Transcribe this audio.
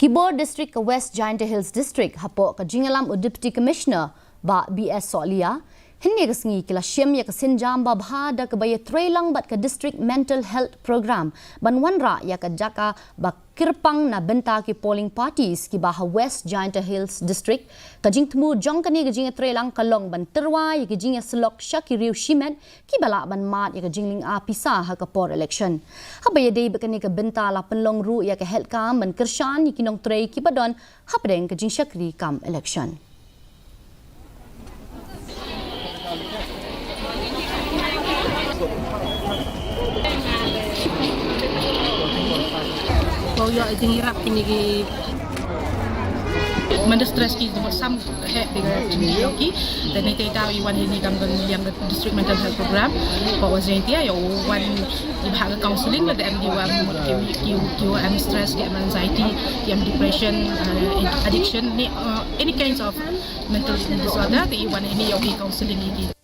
Kibor District ke West Giant Hills District hapok ke jingalam u Deputy Commissioner ba BS Solia hinni ke sengi kila syem ya ke sinjam ba bhada ke baya trailang bat ke District Mental Health Program ban wanrah ya ke jaka ba kyrpang na bynta ki polling parties ki bah West Giant Hills District ke jing temu jong kani ke jing trailang kalong ban terwa ya ke jing selok syakiriu shimet ki bala ban mat ya ke jingling a pisah ha ke por election ha baya dei bekani ke bynta la penlong ru ya ke health kam ban kershan ki nongtrei ki badon ha pedeng ke jing syakri kam election. Ya ini hirap ini mana stress ki sam he dengan ini oke dan ini tahu iwan ini kami yang district mental health program what was it ya one bahag counseling lah dan dia am stress dia anxiety dia depression addiction ni any kinds of mental disorder the iwan ini oke counseling ini